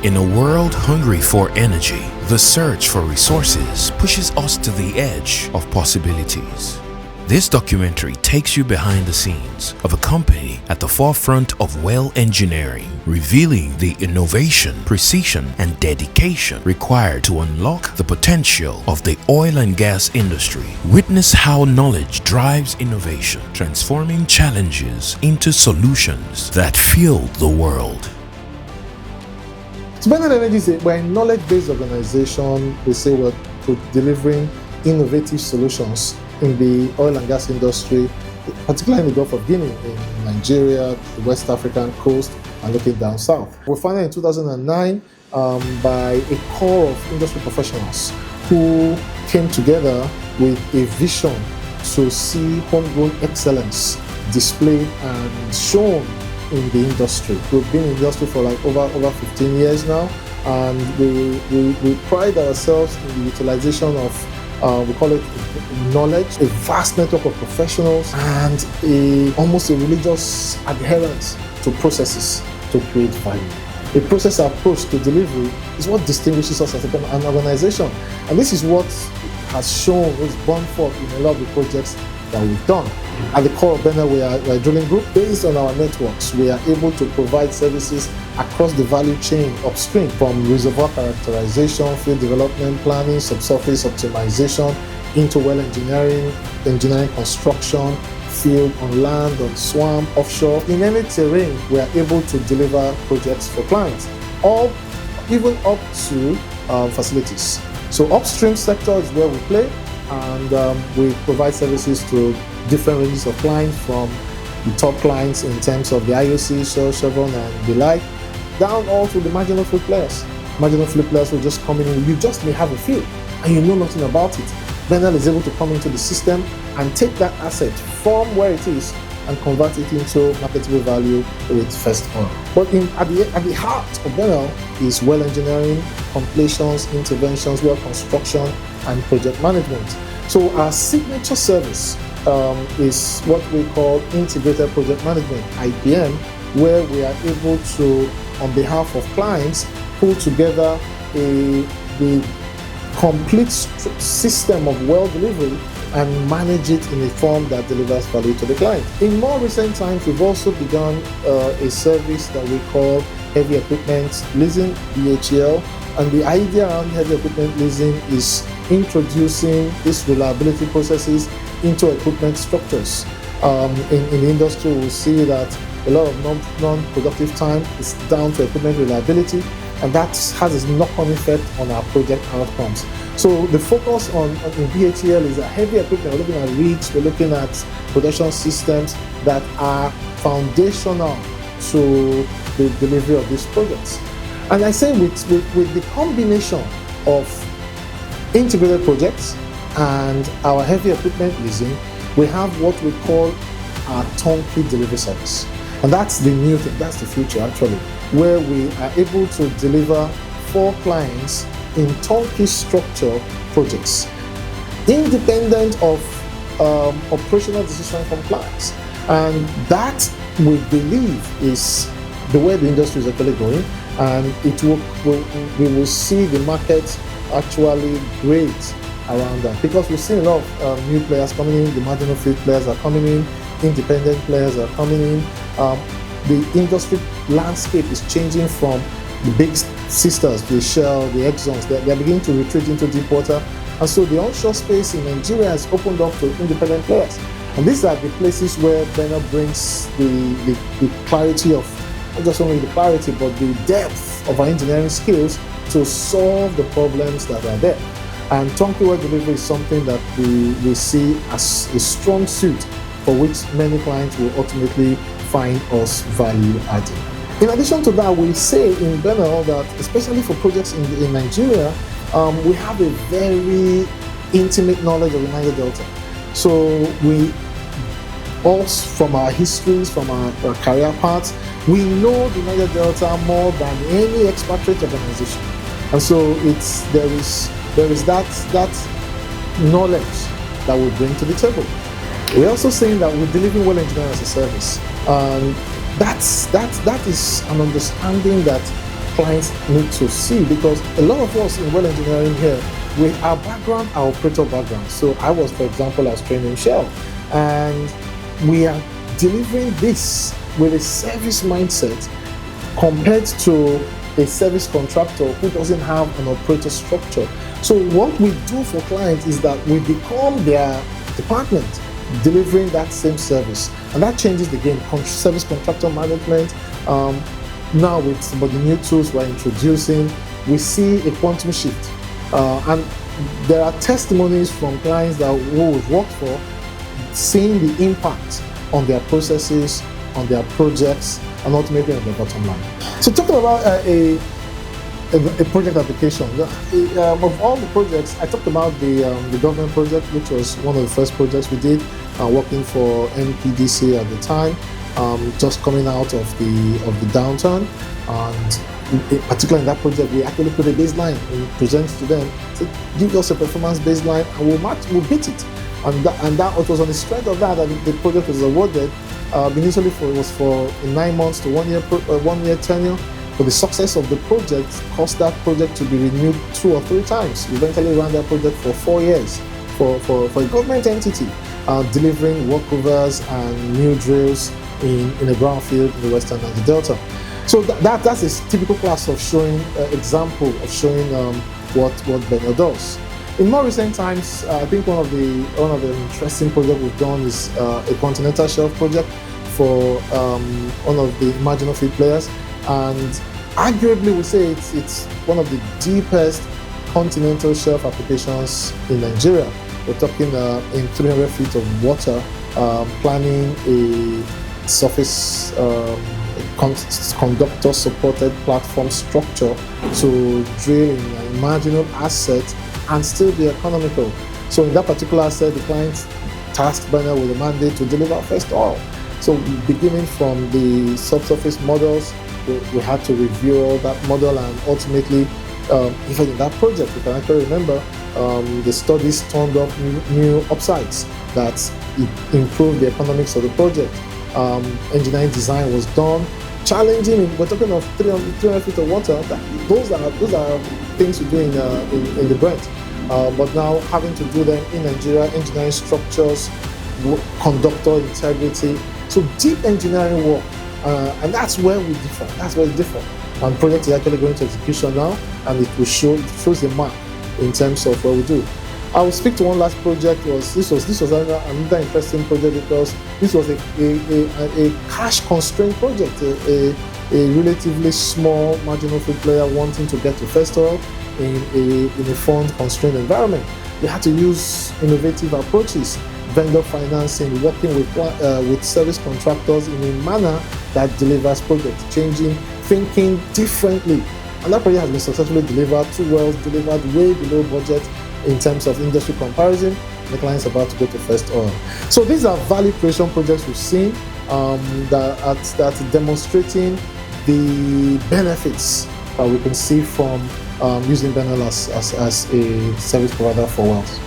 In a world hungry for energy, the search for resources pushes us to the edge of possibilities. This documentary takes you behind the scenes of a company at the forefront of well engineering, revealing the innovation, precision, and dedication required to unlock the potential of the oil and gas industry. Witness how knowledge drives innovation, transforming challenges into solutions that fuel the world. So Benel Energy, we're a knowledge-based organization. We say we're delivering innovative solutions in the oil and gas industry, particularly in the Gulf of Guinea, in Nigeria, the West African coast, and looking down south. We were founded in 2009 by a core of industry professionals who came together with a vision to see homegrown excellence displayed and shown in the industry. We've been in the industry for like over 15 years now, and we pride ourselves in the utilization of we call it knowledge, a vast network of professionals, and almost a religious adherence to processes to create value. A process approach to delivery is what distinguishes us as an organization, and this is what has shown, was born forth in a lot of the projects that we've done. At the core of Benel, we are a drilling group. Based on our networks, we are able to provide services across the value chain upstream, from reservoir characterization, field development planning, subsurface optimization, into well engineering, engineering construction, field on land, on swamp, offshore. In any terrain, we are able to deliver projects for clients, all even up to facilities. So upstream sector is where we play, and we provide services to different ranges of clients, from the top clients in terms of the IOC, Shell, Chevron, and the like, down all to the marginal field players. Marginal field players will just come in. You just may have a field and you know nothing about it. Benel is able to come into the system and take that asset from where it is and convert it into marketable value with first oil. But at the heart of Benel is well engineering, completions, interventions, well construction, and project management. So our signature service is what we call integrated project management, IPM, where we are able to, on behalf of clients, pull together the complete system of well delivery and manage it in a form that delivers value to the client. In more recent times, we've also begun a service that we call heavy equipment leasing, BHEL, and the idea around heavy equipment leasing is introducing these reliability processes into equipment structures. In the industry, we'll see that a lot of non-productive time is down to equipment reliability, and that has a knock-on effect on our project outcomes. So the focus in BHEL is that heavy equipment. We're looking at rigs, we're looking at production systems that are foundational to the delivery of these projects. And I say with the combination of integrated projects and our heavy equipment leasing, we have what we call our turnkey delivery service. And that's the new thing, that's the future actually, where we are able to deliver for clients in turnkey structure projects, independent of operational decision from clients. And that, we believe, is the way the industry is actually going, and we will see the market actually great around that, because we've seen a lot of new players coming in, the marginal field players are coming in, independent players are coming in. The industry landscape is changing from the big sisters, the Shell, the Exxons. They're beginning to retreat into deep water, and so the onshore space in Nigeria has opened up to independent players. And these are the places where Benel brings the clarity of, not just only the clarity, but the depth of our engineering skills to solve the problems that are there. And turnkey well delivery is something that we see as a strong suit for which many clients will ultimately find us value adding. In addition to that, we say in Benel that, especially for projects in Nigeria, we have a very intimate knowledge of the Niger Delta. So we all, from our histories, from our career paths, we know the Niger Delta more than any expatriate organization. And so there is that knowledge that we bring to the table. We're also saying that we're delivering well engineering as a service. That is an understanding that clients need to see, because a lot of us in well engineering here, our background, our operator background. So I was, for example, I was trained in Shell, and we are delivering this with a service mindset compared to a service contractor who doesn't have an operator structure. So what we do for clients is that we become their department delivering that same service, and that changes the game. Service contractor management, now with some of the new tools we're introducing, we see a quantum shift, and there are testimonies from clients that who we've worked for, seeing the impact on their processes, on their projects, and ultimately on their bottom line. So talking about a project application, of all the projects, I talked about the government project, which was one of the first projects we did, working for NPDC at the time, just coming out of the downturn, and particularly in that project, we actually put a baseline and present to them, so give us a performance baseline, and we'll beat it. And that it was on the strength of that the project was awarded. Initially, it was for 9 months to 1 year tenure. But the success of the project caused that project to be renewed 2 or 3 times. We eventually ran that project for 4 years for a government entity, delivering workovers and new drills in a brownfield in the Western Niger Delta. So that's a typical class of showing example of showing what Benel does. In more recent times, I think one of the interesting projects we've done is a continental shelf project for one of the marginal field players, and arguably we say it's one of the deepest continental shelf applications in Nigeria. We're talking in 300 feet of water, planning a surface conductor supported platform structure to drill in a marginal asset and still be economical. So in that particular asset, the client tasked Benel with a mandate to deliver first oil. So beginning from the subsurface models, we had to review all that model, and ultimately, even in that project, we can actually remember the studies turned up new upsides that improved the economics of the project. Engineering design was done. Challenging, we're talking of 300 feet of water. Those are things we do in the Brent. But now having to do them in Nigeria, engineering structures, conductor integrity, so deep engineering work, and that's where we differ. That's where it's different. And the project is actually going to execution now, and it shows the mark in terms of what we do. I will speak to one last project. This was another interesting project, because this was a cash constrained project, a relatively small marginal field player wanting to get to first oil in a fund constrained environment. We had to use innovative approaches, vendor financing, working with service contractors in a manner that delivers project changing, thinking differently. And that project has been successfully delivered. 2 wells delivered way below budget in terms of industry comparison. The client's about to go to first oil. So these are value creation projects we've seen that demonstrating the benefits that we can see from using Benel as a service provider for wells.